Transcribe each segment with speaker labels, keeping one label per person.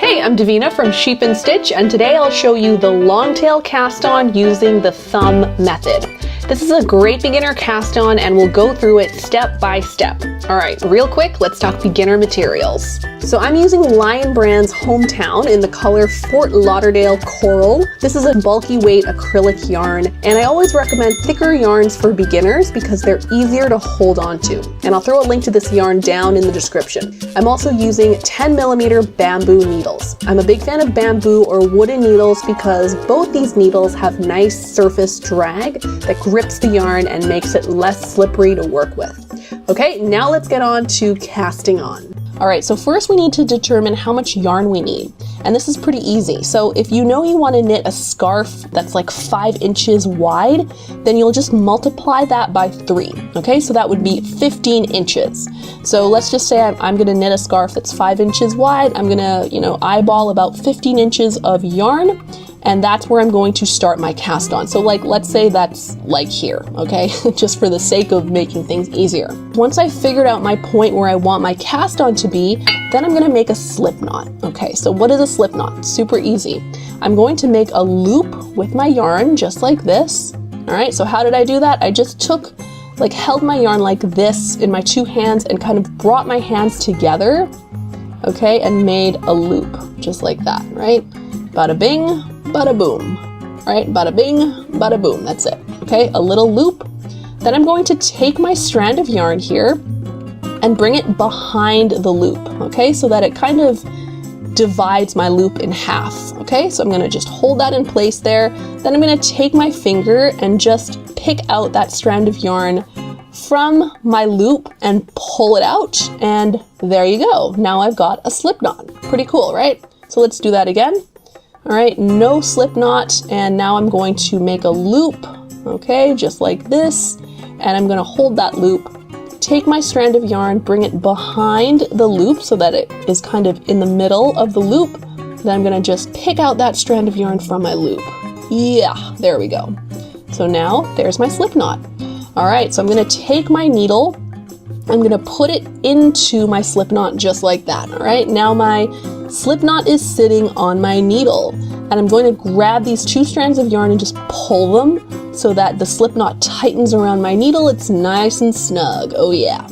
Speaker 1: Hey, I'm Davina from Sheep and Stitch, and today I'll show you the long tail cast on using the thumb method. This is a great beginner cast on and we'll go through it step by step. All right, real quick, let's talk beginner materials. So I'm using Lion Brand's Hometown in the color Fort Lauderdale Coral. This is a bulky weight acrylic yarn, and I always recommend thicker yarns for beginners because they're easier to hold on to. And I'll throw a link to this yarn down in the description. I'm also using 10mm bamboo needles. I'm a big fan of bamboo or wooden needles because both these needles have nice surface drag that grips the yarn and makes it less slippery to work with. Okay, now let's get on to casting on. All right, so first we need to determine how much yarn we need. And this is pretty easy. So if you know you want to knit a scarf that's like 5 inches wide, then you'll just multiply that by 3. Okay, so that would be 15 inches. So let's just say I'm going to knit a scarf that's 5 inches wide. I'm going to, eyeball about 15 inches of yarn. And that's where I'm going to start my cast on. So let's say that's like here, okay? Just for the sake of making things easier. Once I figured out my point where I want my cast on to be, then I'm gonna make a slip knot. Okay, so what is a slip knot? Super easy. I'm going to make a loop with my yarn just like this. All right, so how did I do that? I just held my yarn like this in my 2 hands and kind of brought my hands together, okay, and made a loop just like that, right? Bada bing, bada boom, right? Bada bing, bada boom, that's it, okay? A little loop. Then I'm going to take my strand of yarn here and bring it behind the loop, okay? So that it kind of divides my loop in half, okay? So I'm gonna just hold that in place there. Then I'm gonna take my finger and just pick out that strand of yarn from my loop and pull it out, and there you go. Now I've got a slip knot. Pretty cool, right? So let's do that again. All right, no slip knot, and now I'm going to make a loop, okay, just like this, and I'm gonna hold that loop, take my strand of yarn, bring it behind the loop so that it is kind of in the middle of the loop. Then I'm gonna just pick out that strand of yarn from my loop. Yeah, there we go. So now there's my slip knot. All right, so I'm gonna take my needle, I'm gonna put it into my slip knot just like that, all right? Now my slip knot is sitting on my needle, and I'm going to grab these 2 strands of yarn and just pull them so that the slip knot tightens around my needle. It's nice and snug, oh yeah.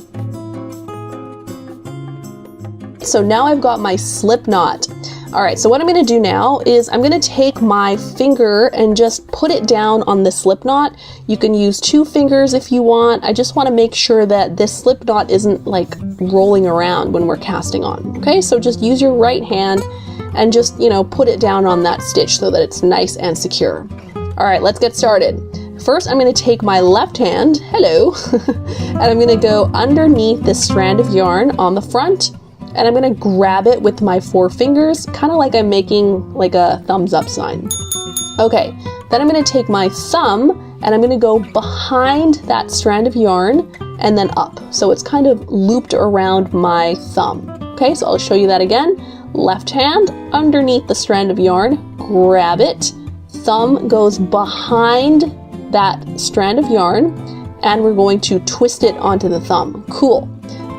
Speaker 1: So now I've got my slip knot. All right, so what I'm gonna do now is I'm gonna take my finger and just put it down on the slip knot. You can use 2 fingers if you want. I just wanna make sure that this slip knot isn't like rolling around when we're casting on, okay? So just use your right hand and just, put it down on that stitch so that it's nice and secure. All right, let's get started. First, I'm gonna take my left hand, hello, and I'm gonna go underneath this strand of yarn on the front, and I'm gonna grab it with my 4 fingers, kind of like I'm making like a thumbs up sign. Okay, then I'm gonna take my thumb and I'm gonna go behind that strand of yarn and then up. So it's kind of looped around my thumb. Okay, so I'll show you that again. Left hand underneath the strand of yarn, grab it. Thumb goes behind that strand of yarn and we're going to twist it onto the thumb. Cool.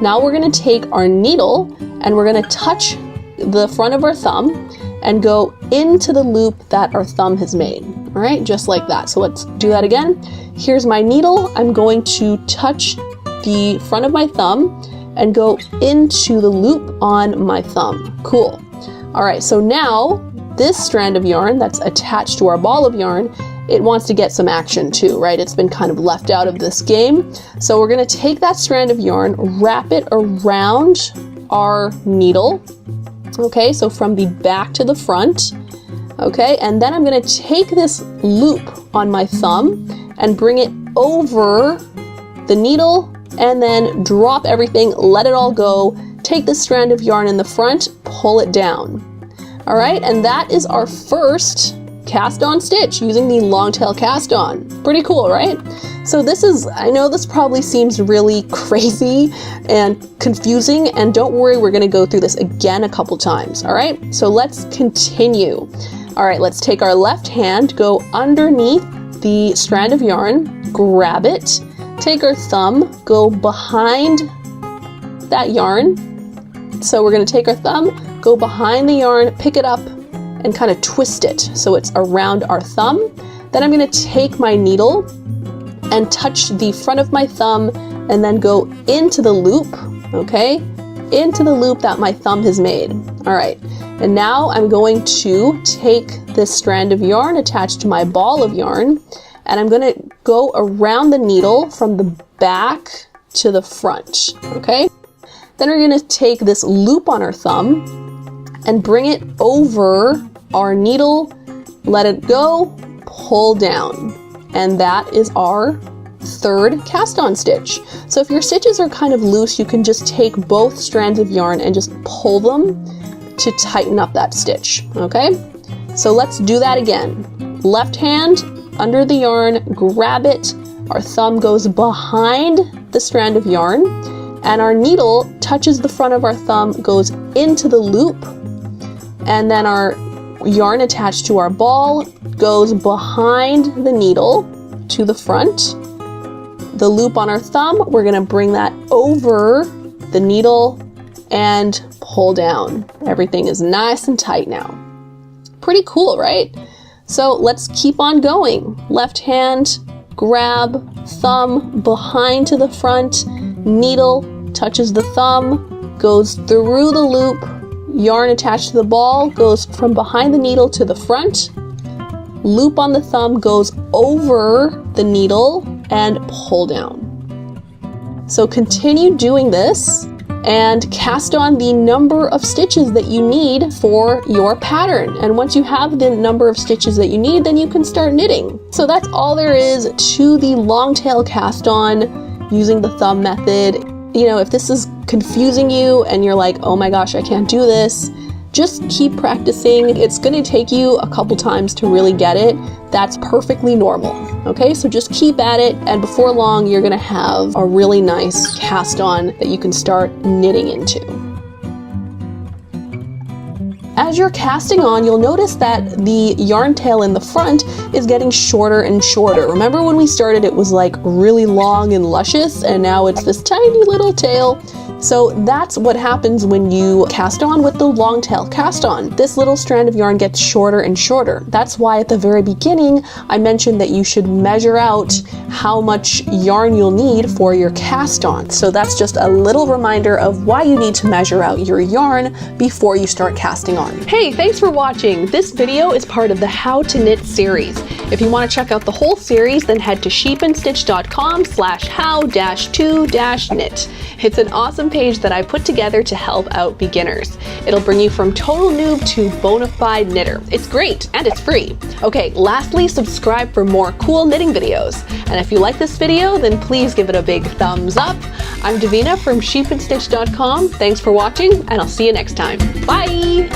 Speaker 1: Now we're gonna take our needle and we're gonna touch the front of our thumb and go into the loop that our thumb has made. All right, just like that. So let's do that again. Here's my needle. I'm going to touch the front of my thumb and go into the loop on my thumb. Cool. All right, so now this strand of yarn that's attached to our ball of yarn, it wants to get some action too, right? It's been kind of left out of this game. So we're gonna take that strand of yarn, wrap it around our needle, okay? So from the back to the front, okay? And then I'm gonna take this loop on my thumb and bring it over the needle and then drop everything, let it all go, take the strand of yarn in the front, pull it down. All right, and that is our first cast on stitch using the long tail cast on. Pretty cool, right? So I know this probably seems really crazy and confusing, and don't worry, we're gonna go through this again a couple times, all right? So let's continue. All right, let's take our left hand, go underneath the strand of yarn, grab it, take our thumb, go behind that yarn. So we're gonna take our thumb, go behind the yarn, pick it up, and kind of twist it so it's around our thumb. Then I'm going to take my needle and touch the front of my thumb and then go into the loop, okay? Into the loop that my thumb has made. All right, and now I'm going to take this strand of yarn attached to my ball of yarn, and I'm going to go around the needle from the back to the front, okay? Then we're going to take this loop on our thumb and bring it over our needle, let it go, pull down, and that is our third cast on stitch. So if your stitches are kind of loose, you can just take both strands of yarn and just pull them to tighten up that stitch, okay? So let's do that again. Left hand under the yarn, grab it, our thumb goes behind the strand of yarn, and our needle touches the front of our thumb, goes into the loop, and then our yarn attached to our ball goes behind the needle to the front. The loop on our thumb, we're going to bring that over the needle and pull down. Everything is nice and tight now. Pretty cool, right? So let's keep on going. Left hand, grab, thumb behind to the front, needle touches the thumb, goes through the loop, yarn attached to the ball goes from behind the needle to the front, loop on the thumb goes over the needle and pull down. So continue doing this and cast on the number of stitches that you need for your pattern. And once you have the number of stitches that you need, then you can start knitting. So that's all there is to the long tail cast on using the thumb method. You know, if this is confusing you and you're like, oh my gosh, I can't do this, just keep practicing. It's going to take you a couple times to really get it. That's perfectly normal. Okay, so just keep at it, and before long you're going to have a really nice cast on that you can start knitting into. As you're casting on, you'll notice that the yarn tail in the front is getting shorter and shorter. Remember when we started it was like really long and luscious, and now it's this tiny little tail. So that's what happens when you cast on with the long tail cast on. This little strand of yarn gets shorter and shorter. That's why at the very beginning I mentioned that you should measure out how much yarn you'll need for your cast on. So that's just a little reminder of why you need to measure out your yarn before you start casting on. Hey, thanks for watching. This video is part of the How to Knit series. If you want to check out the whole series, then head to sheepandstitch.com/how-to-knit. It's an awesome page that I put together to help out beginners. It'll bring you from total noob to bona fide knitter. It's great and it's free. Okay, lastly, subscribe for more cool knitting videos. And if you like this video, then please give it a big thumbs up. I'm Davina from sheepandstitch.com. Thanks for watching, and I'll see you next time. Bye!